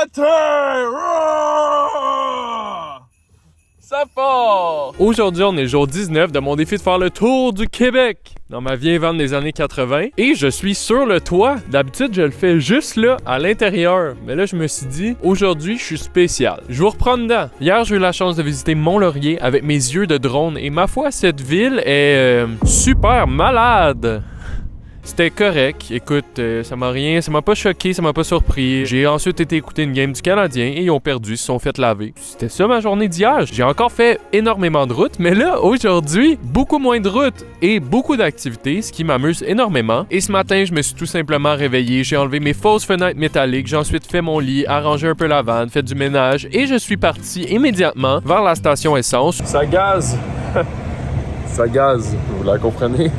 matin! Ça part! Aujourd'hui, on est le jour 19 de mon défi de faire le tour du Québec dans ma vieille van des années 80 et je suis sur le toit. D'habitude, je le fais juste là, à l'intérieur. Mais là, je me suis dit, aujourd'hui, je suis spécial. Je vous reprends dedans. Hier, j'ai eu la chance de visiter Mont-Laurier avec mes yeux de drone et ma foi, cette ville est super malade. C'était correct. Écoute, ça m'a pas choqué, ça m'a pas surpris. J'ai ensuite été écouter une game du Canadien et ils ont perdu, ils se sont fait laver. C'était ça ma journée d'hier. J'ai encore fait énormément de routes, mais là, aujourd'hui, beaucoup moins de routes et beaucoup d'activités, ce qui m'amuse énormément. Et ce matin, je me suis tout simplement réveillé, j'ai enlevé mes fausses fenêtres métalliques, j'ai ensuite fait mon lit, arrangé un peu la vanne, fait du ménage et je suis parti immédiatement vers la station essence. Ça gaze! Ça gaze, vous la comprenez?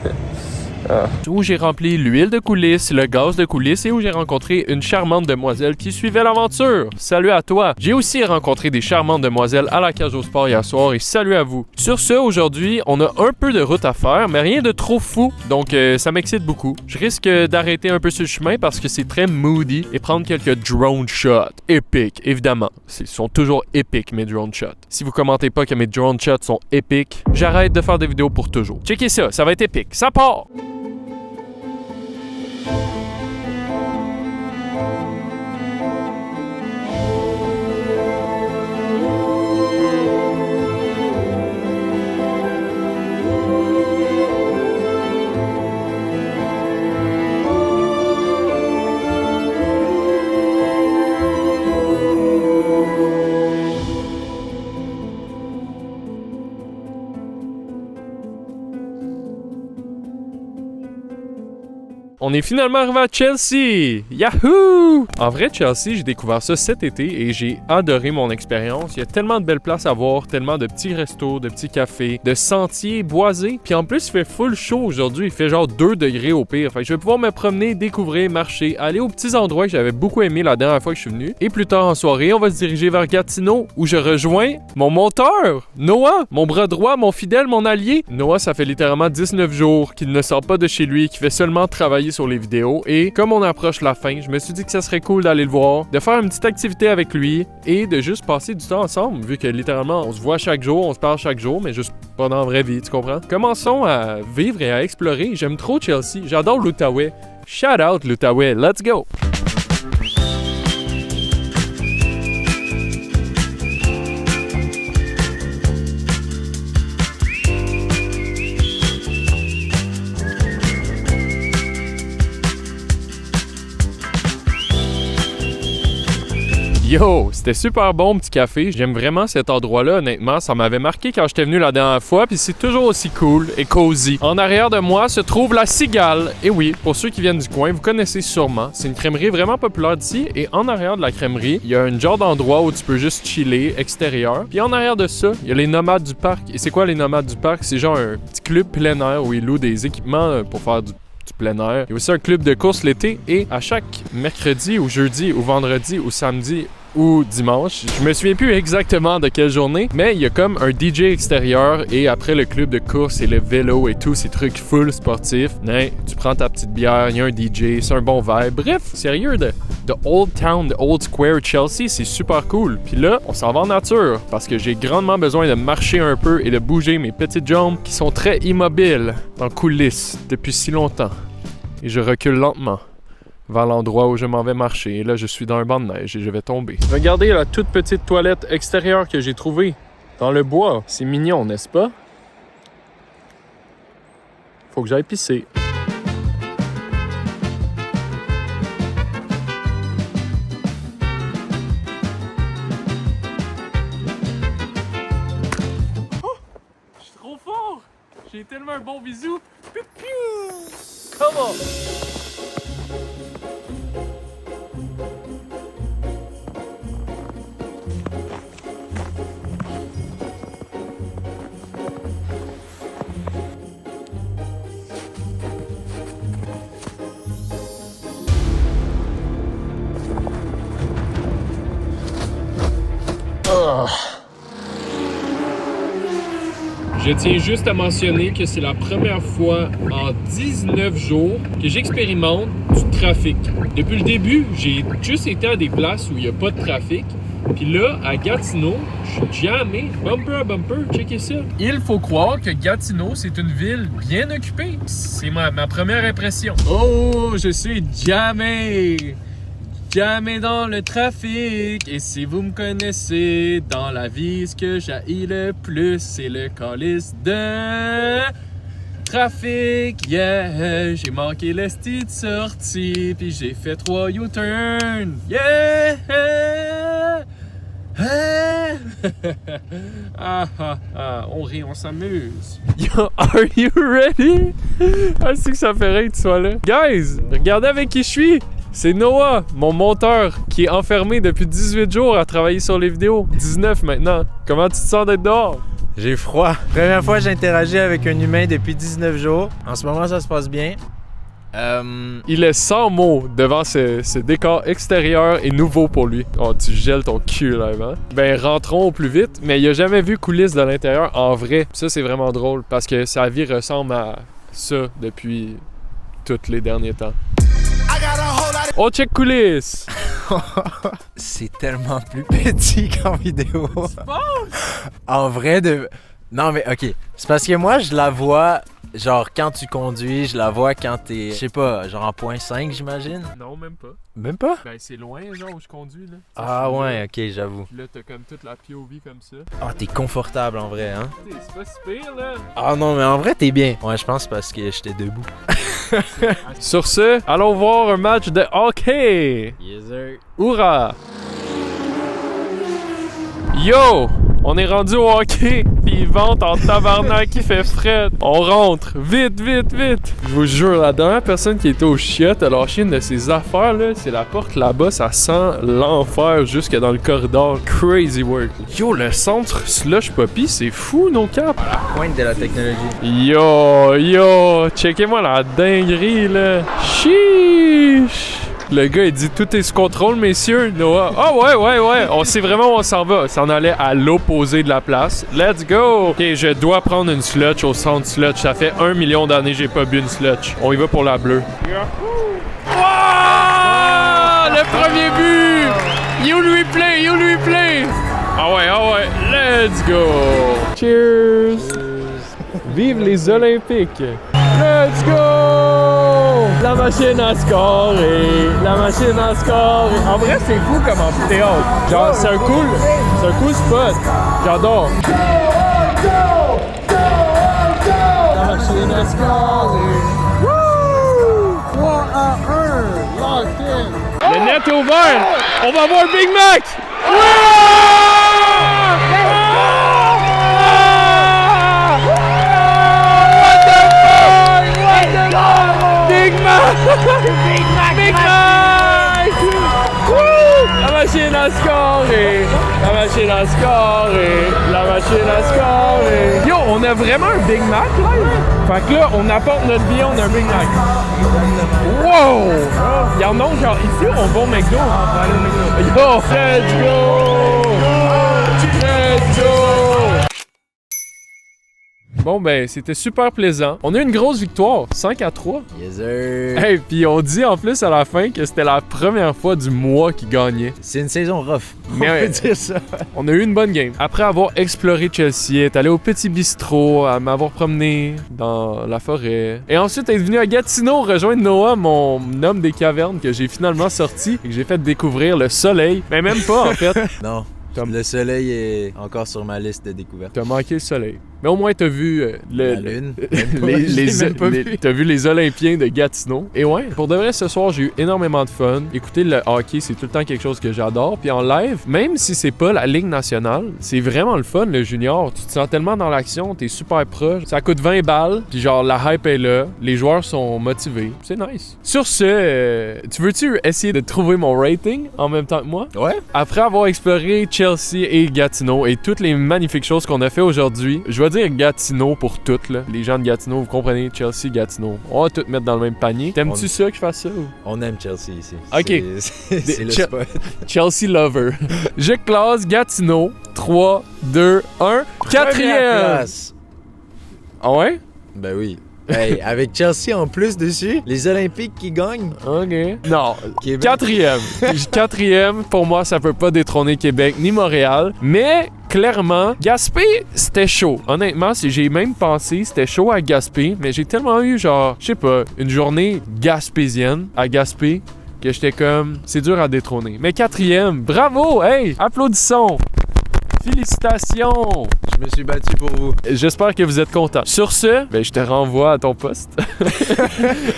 Où j'ai rempli l'huile de coulisses, le gaz de coulisses et où j'ai rencontré une charmante demoiselle qui suivait l'aventure. Salut à toi! J'ai aussi rencontré des charmantes demoiselles à la cage au sport hier soir et salut à vous. Sur ce, aujourd'hui, on a un peu de route à faire, mais rien de trop fou, donc ça m'excite beaucoup. Je risque d'arrêter un peu sur le chemin parce que c'est très moody et prendre quelques drone shots. Épiques, évidemment. Ils sont toujours épiques, mes drone shots. Si vous commentez pas que mes drone shots sont épiques, j'arrête de faire des vidéos pour toujours. Checkez ça, ça va être épique. Ça part! On est finalement arrivé à Chelsea! Yahoo! En vrai, Chelsea, j'ai découvert ça cet été et j'ai adoré mon expérience. Il y a tellement de belles places à voir, tellement de petits restos, de petits cafés, de sentiers boisés. Puis en plus, il fait full chaud aujourd'hui. Il fait genre 2 degrés au pire. Fait que je vais pouvoir me promener, découvrir, marcher, aller aux petits endroits que j'avais beaucoup aimé la dernière fois que je suis venu. Et plus tard en soirée, on va se diriger vers Gatineau où je rejoins mon monteur, Noah, mon bras droit, mon fidèle, mon allié. Noah, ça fait littéralement 19 jours qu'il ne sort pas de chez lui, qu'il fait seulement travailler sur les vidéos et comme on approche la fin, je me suis dit que ça serait cool d'aller le voir, de faire une petite activité avec lui et de juste passer du temps ensemble vu que littéralement on se voit chaque jour, on se parle chaque jour mais juste pas dans la vraie vie, tu comprends? Commençons à vivre et à explorer. J'aime trop Chelsea, j'adore l'Outaouais. Shout out l'Outaouais, let's go! Yo, c'était super bon petit café. J'aime vraiment cet endroit-là, honnêtement. Ça m'avait marqué quand j'étais venu la dernière fois, puis c'est toujours aussi cool et cozy. En arrière de moi se trouve la Cigale. Et oui, pour ceux qui viennent du coin, vous connaissez sûrement. C'est une crèmerie vraiment populaire d'ici. Et en arrière de la crèmerie, il y a un genre d'endroit où tu peux juste chiller, extérieur. Puis en arrière de ça, il y a les Nomades du Parc. Et c'est quoi les Nomades du Parc? C'est genre un petit club plein air où ils louent des équipements pour faire du plein air. Il y a aussi un club de course l'été et à chaque mercredi ou jeudi ou vendredi ou samedi ou dimanche, je me souviens plus exactement de quelle journée, mais il y a comme un DJ extérieur et après le club de course et le vélo et tous ces trucs full sportifs, tu prends ta petite bière, il y a un DJ, c'est un bon vibe. Bref, sérieux, de Old Town, de Old Square Chelsea, c'est super cool. Puis là, on s'en va en nature parce que j'ai grandement besoin de marcher un peu et de bouger mes petites jambes qui sont très immobiles en coulisses depuis si longtemps. Et je recule lentement vers l'endroit où je m'en vais marcher. Et là, je suis dans un banc de neige et je vais tomber. Regardez la toute petite toilette extérieure que j'ai trouvée dans le bois. C'est mignon, n'est-ce pas? Faut que j'aille pisser. Oh! Je suis trop fort! J'ai tellement un bon bisou! Come on! Je tiens juste à mentionner que c'est la première fois en 19 jours que j'expérimente du trafic. Depuis le début, j'ai juste été à des places où il n'y a pas de trafic. Puis là, à Gatineau, je suis jammé, bumper à bumper, checkez ça. Il faut croire que Gatineau, c'est une ville bien occupée. C'est ma première impression. Oh, je suis jammé! Jamais dans le trafic. Et si vous me connaissez, dans la vie, ce que j'haïs le plus, c'est le calice de trafic. Yeah, j'ai manqué le style de sortie, puis j'ai fait 3 U-turn. Yeah! On rit, on s'amuse. Yo, are you ready? Ah, c'est que ça fait rire que tu sois là. Guys, regardez avec qui je suis. C'est Noah, mon monteur, qui est enfermé depuis 18 jours à travailler sur les vidéos. 19 maintenant. Comment tu te sens d'être dehors? J'ai froid. Première fois que j'interagis avec un humain depuis 19 jours. En ce moment, ça se passe bien. Il est sans mots devant ce décor extérieur et nouveau pour lui. Oh, tu gèles ton cul, là, hein? Ben, rentrons au plus vite, mais il a jamais vu coulisses de l'intérieur en vrai. Ça, c'est vraiment drôle, parce que sa vie ressemble à ça depuis tous les derniers temps. Oh, check coulisses! C'est tellement plus petit qu'en vidéo. En vrai, Non, mais OK. C'est parce que moi, je la vois... Genre, quand tu conduis, je la vois quand t'es, je sais pas, genre en .5, j'imagine? Non, même pas. Même pas? Ben, c'est loin, genre, où je conduis, là. Ah ouais, ok, j'avoue. Là, t'as comme toute la POV comme ça. Ah, t'es confortable, en vrai, hein? C'est pas si pire, là. Ah non, mais en vrai, t'es bien. Ouais, je pense parce que j'étais debout. Sur ce, allons voir un match de hockey! Yes, sir. Hourra! Yo! On est rendu au hockey, pis il vente en tabarnak qui fait fret. On rentre, vite, vite, vite. Je vous jure, la dernière personne qui était au chiottes a lâché une de ses affaires, là. C'est la porte là-bas, ça sent l'enfer jusque dans le corridor. Crazy work. Yo, le centre slush poppy, c'est fou, nos caps. Pointe de la technologie. Yo, checkez-moi la dinguerie, là. Chiche. Le gars, il dit tout est sous contrôle, messieurs. Noah. Ah ouais. On sait vraiment où on s'en va. Ça en allait à l'opposé de la place. Let's go. Ok, je dois prendre une slotch au centre slotch. Ça fait 1 million d'années que j'ai pas bu une slotch. On y va pour la bleue. Wow! Le premier but! You lui play! Ah ouais. Let's go! Cheers! Vive les Olympiques! Let's go! La machine à scorer! En vrai, c'est fou comme amphithéâtre. Genre, c'est un cool spot. J'adore. La machine à scorer! Woo! 3 à 1! Locked in! Le net est ouvert! On va voir Big Mac! Big Mac! Woo! La machine à scorer! Yo, on a vraiment un Big Mac là? Fait que là, on apporte notre billet, on a un Big Mac. Wow! Y'en a genre ici, on va au McDo. Yo, let's go! Bon, ben, c'était super plaisant. On a eu une grosse victoire, 5-3. Yes, sir. Hey, puis on dit en plus à la fin que c'était la première fois du mois qui gagnait. C'est une saison rough. Mais on peut dire ça. On a eu une bonne game. Après avoir exploré Chelsea, être allé au petit bistrot, à m'avoir promené dans la forêt. Et ensuite être venu à Gatineau rejoindre Noah, mon homme des cavernes, que j'ai finalement sorti et que j'ai fait découvrir le soleil. Mais même pas, en fait. Non. Le soleil est encore sur ma liste de découvertes. T'as manqué le soleil. Mais au moins, t'as vu la lune. T'as vu les Olympiens de Gatineau. Et ouais, pour de vrai, ce soir, j'ai eu énormément de fun. Écouter le hockey, c'est tout le temps quelque chose que j'adore. Puis en live, même si c'est pas la Ligue nationale, c'est vraiment le fun, le junior. Tu te sens tellement dans l'action, t'es super proche. Ça coûte 20 balles, puis genre, la hype est là. Les joueurs sont motivés. C'est nice. Sur ce, tu veux-tu essayer de trouver mon rating en même temps que moi? Ouais. Après avoir exploré Chelsea et Gatineau et toutes les magnifiques choses qu'on a fait aujourd'hui, je vais dire Gatineau pour toutes, là. Les gens de Gatineau, vous comprenez, Chelsea, Gatineau. On va tout mettre dans le même panier. T'aimes-tu ça que je fasse ça? Ou? On aime Chelsea ici. Ok. C'est le spot. Chelsea lover. Je classe Gatineau. 3, 2, 1. Quatrième! Ah ouais? Ben oui. Hey, avec Chelsea en plus dessus, les Olympiques qui gagnent. OK. Non, Québec. quatrième. Quatrième, pour moi, ça peut pas détrôner Québec ni Montréal. Mais, clairement, Gaspé, c'était chaud. Honnêtement, j'ai même pensé, c'était chaud à Gaspé, mais j'ai tellement eu, genre, je sais pas, une journée gaspésienne à Gaspé que j'étais comme, c'est dur à détrôner. Mais quatrième, bravo! Hey, applaudissons! Félicitations! Je me suis battu pour vous. J'espère que vous êtes contents. Sur ce, ben, je te renvoie à ton poste.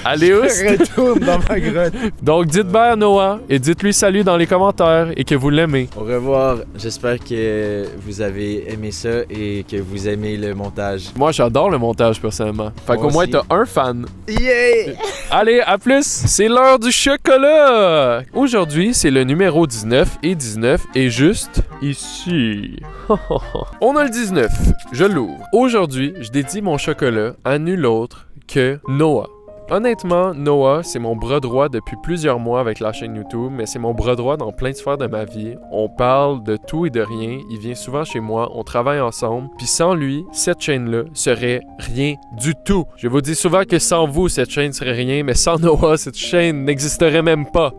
Allez, Je retourne dans ma grotte. Donc, dites bye à Noah et dites-lui salut dans les commentaires et que vous l'aimez. Au revoir. J'espère que vous avez aimé ça et que vous aimez le montage. Moi, j'adore le montage, personnellement. Fait Moi qu'au moins, aussi. t'as un fan. Yeah! Allez, à plus! C'est l'heure du chocolat! Aujourd'hui, c'est le numéro 19 et 19 est juste ici. On a le 19. Je l'ouvre. Aujourd'hui, je dédie mon chocolat à nul autre que Noah. Honnêtement, Noah, c'est mon bras droit depuis plusieurs mois avec la chaîne YouTube, mais c'est mon bras droit dans plein de sphères de ma vie. On parle de tout et de rien, il vient souvent chez moi, on travaille ensemble, puis sans lui, cette chaîne-là serait rien du tout. Je vous dis souvent que sans vous, cette chaîne serait rien, mais sans Noah, cette chaîne n'existerait même pas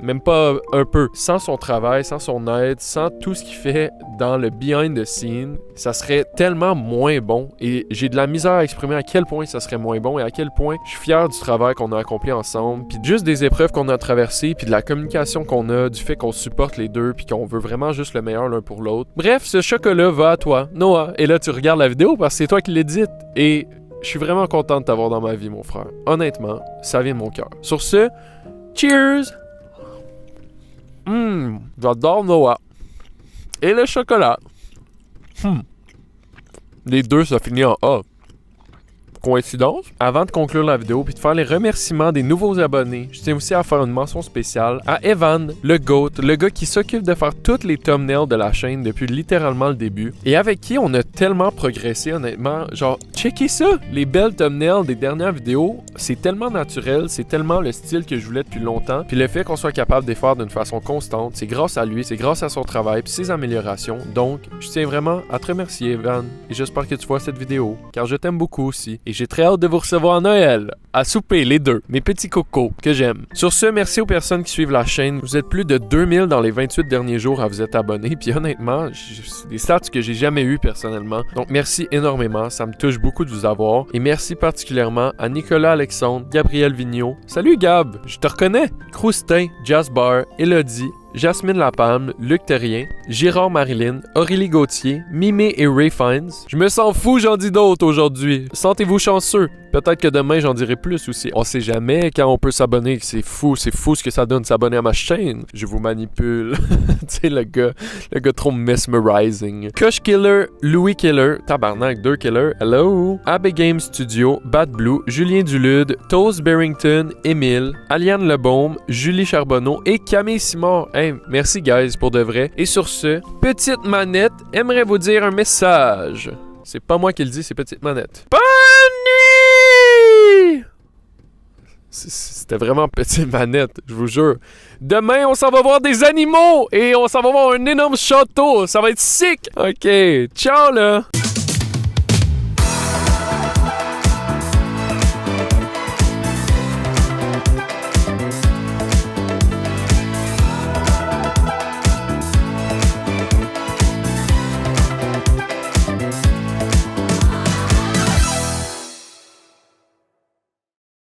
un peu. Sans son travail, sans son aide, sans tout ce qu'il fait dans le behind the scene, ça serait tellement moins bon, et j'ai de la misère à exprimer à quel point ça serait moins bon et à quel point je suis fier du travail qu'on a accompli ensemble, puis juste des épreuves qu'on a traversées, puis de la communication qu'on a, du fait qu'on supporte les deux, puis qu'on veut vraiment juste le meilleur l'un pour l'autre. Bref, ce chocolat va à toi, Noah. Et là, tu regardes la vidéo parce que c'est toi qui l'édites. Et je suis vraiment content de t'avoir dans ma vie, mon frère. Honnêtement, ça vient de mon cœur. Sur ce, cheers! J'adore Noah. Et le chocolat. Les deux, ça finit en A. Coïncidence? Avant de conclure la vidéo puis de faire les remerciements des nouveaux abonnés, je tiens aussi à faire une mention spéciale à Evan, le GOAT, le gars qui s'occupe de faire toutes les thumbnails de la chaîne depuis littéralement le début et avec qui on a tellement progressé honnêtement. Genre, checkez ça! Les belles thumbnails des dernières vidéos, c'est tellement naturel, c'est tellement le style que je voulais depuis longtemps, puis le fait qu'on soit capable de les faire d'une façon constante, c'est grâce à lui, c'est grâce à son travail puis ses améliorations. Donc, je tiens vraiment à te remercier Evan et j'espère que tu vois cette vidéo car je t'aime beaucoup aussi. Et j'ai très hâte de vous recevoir à Noël, à souper les deux, mes petits cocos que j'aime. Sur ce, merci aux personnes qui suivent la chaîne. Vous êtes plus de 2000 dans les 28 derniers jours à vous être abonnés. Puis honnêtement, c'est des stats que j'ai jamais eu personnellement. Donc merci énormément, ça me touche beaucoup de vous avoir. Et merci particulièrement à Nicolas Alexandre, Gabriel Vigneault. Salut Gab, je te reconnais. Croustin, Jasbar, Elodie, Jasmine Lapalme, Luc Terrien, Girard Marilyn, Aurélie Gauthier, Mimé et Ray Fines. Je me sens fou, j'en dis d'autres aujourd'hui. Sentez-vous chanceux. Peut-être que demain, j'en dirai plus aussi. On sait jamais quand on peut s'abonner. C'est fou ce que ça donne de s'abonner à ma chaîne. Je vous manipule. Tu sais, le gars trop mesmerizing. Kush Killer, Louis Killer, Tabarnak, 2 Killer, hello. Abbey Game Studio, Bad Blue, Julien Dulude, Toast Barrington, Émile, Aliane Lebaume, Julie Charbonneau et Camille Simard. Hey, merci guys pour de vrai. Et sur ce, Petite Manette aimerait vous dire un message. C'est pas moi qui le dis, c'est Petite Manette. Bonne nuit! C'était vraiment Petite Manette, je vous jure. Demain, on s'en va voir des animaux et on s'en va voir un énorme château. Ça va être sick! Ok, ciao là!